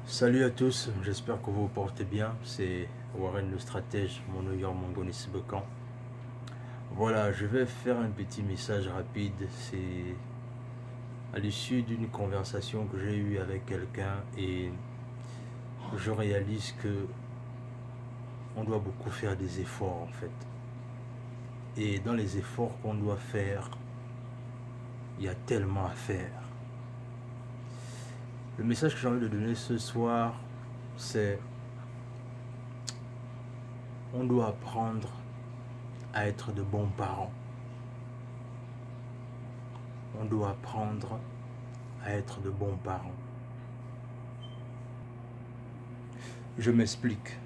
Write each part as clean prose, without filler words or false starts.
Salut à tous, j'espère que vous vous portez bien. C'est Warren le stratège, mon New York Mongonis Becan. Voilà, je vais faire un petit message rapide. C'est à l'issue d'une conversation que j'ai eue avec quelqu'un et je réalise que on doit beaucoup faire des efforts en fait. Et dans les efforts qu'on doit faire, il y a tellement à faire. Le message que j'ai envie de donner ce soir, c'est on doit apprendre à être de bons parents. On doit apprendre à être de bons parents. Je m'explique.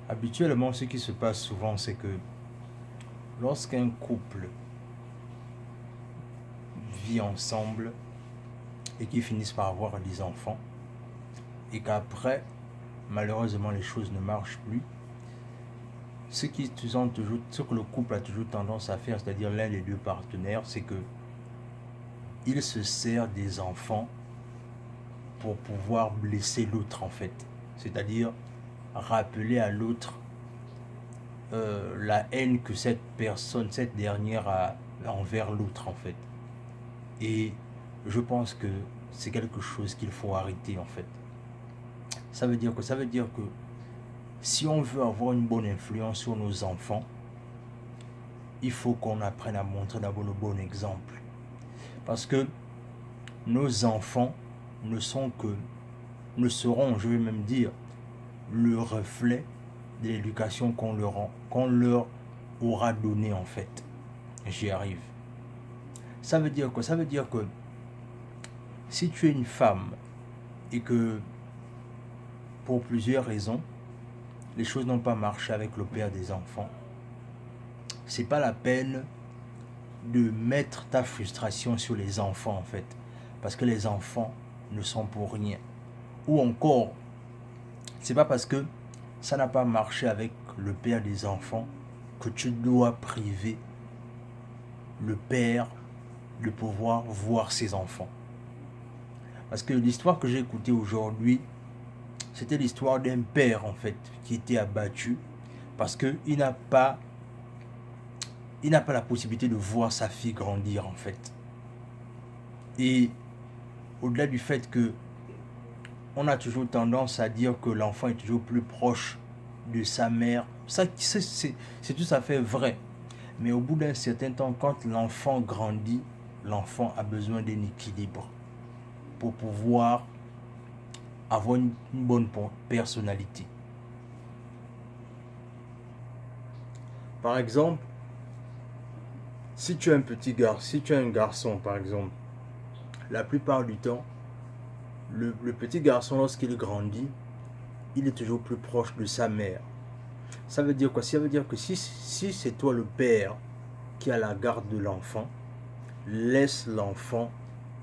Habituellement, ce qui se passe souvent, c'est que lorsqu'un couple vit ensemble et qu'ils finissent par avoir des enfants, et qu'après, malheureusement, les choses ne marchent plus, ce que le couple a toujours tendance à faire, c'est-à-dire l'un des deux partenaires, c'est que il se sert des enfants pour pouvoir blesser l'autre en fait. C'est-à-dire rappeler à l'autre la haine que cette dernière a envers l'autre en fait. Et je pense que c'est quelque chose qu'il faut arrêter en fait. Ça veut dire que si on veut avoir une bonne influence sur nos enfants, il faut qu'on apprenne à montrer d'abord le bon exemple. Parce que nos enfants ne seront, je vais même dire, le reflet de l'éducation qu'on leur aura donné en fait. J'y arrive. Ça veut dire que si tu es une femme et que pour plusieurs raisons, les choses n'ont pas marché avec le père des enfants, c'est pas la peine de mettre ta frustration sur les enfants en fait, parce que les enfants ne sont pour rien. Ou encore, c'est pas parce que ça n'a pas marché avec le père des enfants que tu dois priver le père de pouvoir voir ses enfants. Parce que l'histoire que j'ai écoutée aujourd'hui, c'était l'histoire d'un père en fait qui était abattu parce qu'il n'a pas la possibilité de voir sa fille grandir en fait. Et au-delà du fait que on a toujours tendance à dire que l'enfant est toujours plus proche de sa mère, ça c'est tout à fait vrai. Mais au bout d'un certain temps, quand l'enfant grandit, l'enfant a besoin d'un équilibre pour pouvoir avoir une bonne personnalité. Par exemple, si tu es un garçon par exemple, la plupart du temps, le petit garçon lorsqu'il grandit, il est toujours plus proche de sa mère. Ça veut dire quoi? Ça veut dire que si c'est toi le père qui a la garde de l'enfant, laisse l'enfant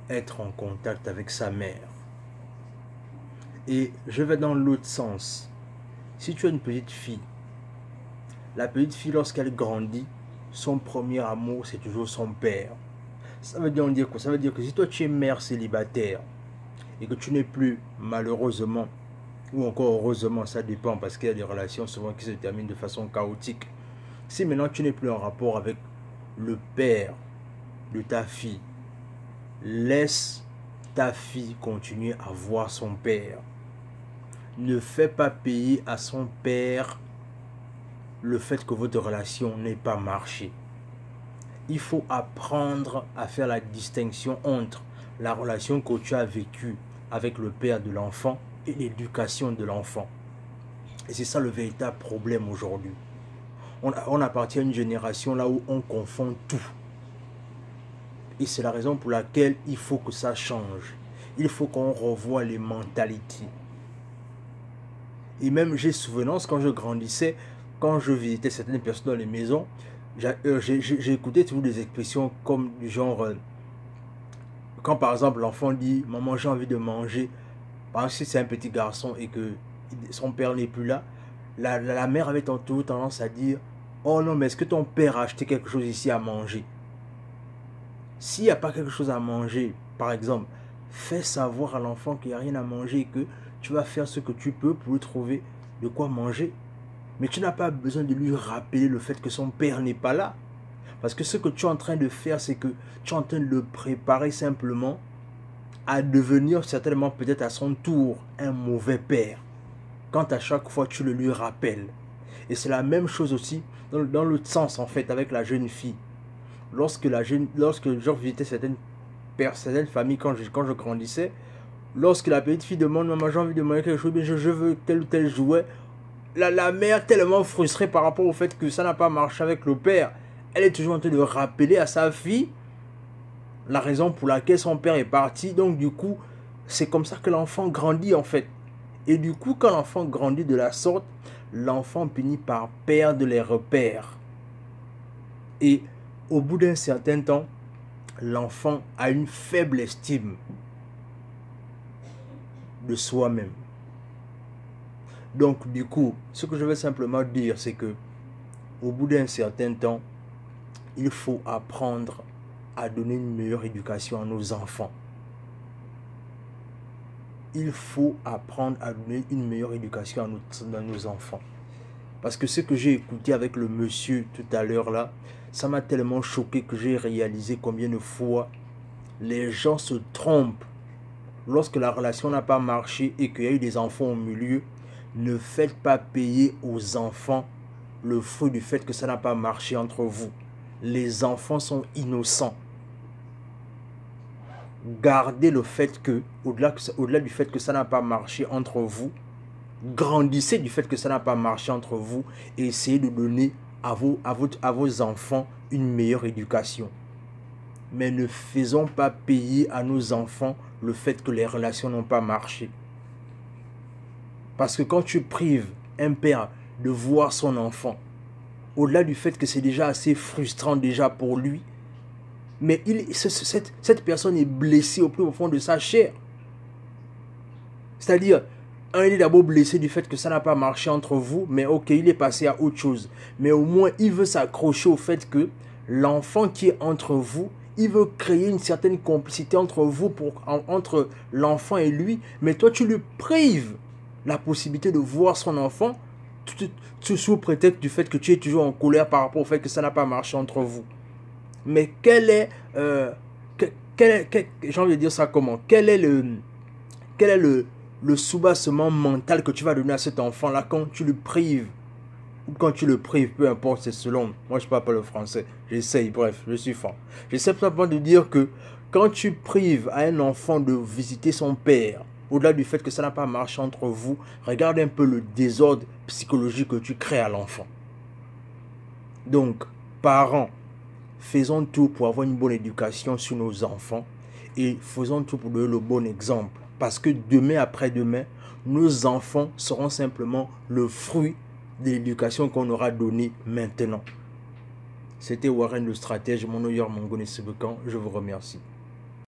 être en contact avec sa mère. Et je vais dans l'autre sens. Si tu as une petite fille, la petite fille lorsqu'elle grandit, son premier amour c'est toujours son père. Ça veut dire quoi? Ça veut dire que si toi tu es mère célibataire et que tu n'es plus malheureusement, ou encore heureusement, ça dépend parce qu'il y a des relations souvent qui se terminent de façon chaotique. Si maintenant tu n'es plus en rapport avec le père de ta fille, laisse ta fille continuer à voir son père. Ne fais pas payer à son père le fait que votre relation n'ait pas marché. Il faut apprendre à faire la distinction entre la relation que tu as vécue avec le père de l'enfant et l'éducation de l'enfant. Et c'est ça le véritable problème aujourd'hui. On appartient à une génération là où on confond tout. Et c'est la raison pour laquelle il faut que ça change. Il faut qu'on revoie les mentalités. Et même j'ai souvenance quand je grandissais, quand je visitais certaines personnes dans les maisons, j'ai écouté toujours des expressions comme du genre, quand par exemple l'enfant dit « Maman, j'ai envie de manger », par exemple si c'est un petit garçon et que son père n'est plus là, la mère avait toujours tendance à dire « Oh non, mais est-ce que ton père a acheté quelque chose ici à manger ?» S'il n'y a pas quelque chose à manger, par exemple, Fais savoir à l'enfant qu'il n'y a rien à manger et que tu vas faire ce que tu peux pour lui trouver de quoi manger. Mais tu n'as pas besoin de lui rappeler le fait que son père n'est pas là. Parce que ce que tu es en train de faire, c'est que tu es en train de le préparer simplement à devenir certainement peut-être à son tour un mauvais père. Quand à chaque fois tu le lui rappelles. Et c'est la même chose aussi dans l'autre sens en fait avec la jeune fille. Lorsque je visitais certaines familles quand je grandissais, lorsque la petite fille demande maman j'ai envie de manger quelque chose, je veux tel ou tel jouet, la mère tellement frustrée par rapport au fait que ça n'a pas marché avec le père, elle est toujours en train de rappeler à sa fille la raison pour laquelle son père est parti. Donc du coup, c'est comme ça que l'enfant grandit en fait. Et du coup, quand l'enfant grandit de la sorte, l'enfant finit par perdre les repères. Et au bout d'un certain temps, l'enfant a une faible estime de soi-même. Donc du coup, ce que je veux simplement dire, c'est que au bout d'un certain temps, il faut apprendre à donner une meilleure éducation à nos enfants. Il faut apprendre à donner une meilleure éducation à nos enfants. Parce que ce que j'ai écouté avec le monsieur tout à l'heure là, ça m'a tellement choqué que j'ai réalisé combien de fois les gens se trompent. Lorsque la relation n'a pas marché et qu'il y a eu des enfants au milieu, ne faites pas payer aux enfants le fruit du fait que ça n'a pas marché entre vous. Les enfants sont innocents. Gardez le fait que, au-delà du fait que ça n'a pas marché entre vous, grandissez du fait que ça n'a pas marché entre vous et essayez de donner à vos enfants une meilleure éducation. Mais ne faisons pas payer à nos enfants le fait que les relations n'ont pas marché. Parce que quand tu prives un père de voir son enfant, au-delà du fait que c'est déjà assez frustrant déjà pour lui, mais cette personne est blessée au plus profond de sa chair. C'est-à-dire, il est d'abord blessé du fait que ça n'a pas marché entre vous, mais ok, il est passé à autre chose. Mais au moins, il veut s'accrocher au fait que l'enfant qui est entre vous, il veut créer une certaine complicité entre vous, entre l'enfant et lui, mais toi, tu lui prives la possibilité de voir son enfant, sous prétexte du fait que tu es toujours en colère par rapport au fait que ça n'a pas marché entre vous. Mais quel est, j'ai envie de dire ça comment, quel est le soubassement mental que tu vas donner à cet enfant-là quand tu le prives, ou quand tu le prives, peu importe, c'est selon, moi je parle pas le français, j'essaye, bref, je suis fort. J'essaie simplement de dire que quand tu prives à un enfant de visiter son père, au-delà du fait que ça n'a pas marché entre vous, regarde un peu le désordre psychologique que tu crées à l'enfant. Donc, parents, faisons tout pour avoir une bonne éducation sur nos enfants et faisons tout pour donner le bon exemple. Parce que demain après-demain, nos enfants seront simplement le fruit de l'éducation qu'on aura donnée maintenant. C'était Warren le stratège, mon Oyor Mongone Sebekan. Je vous remercie.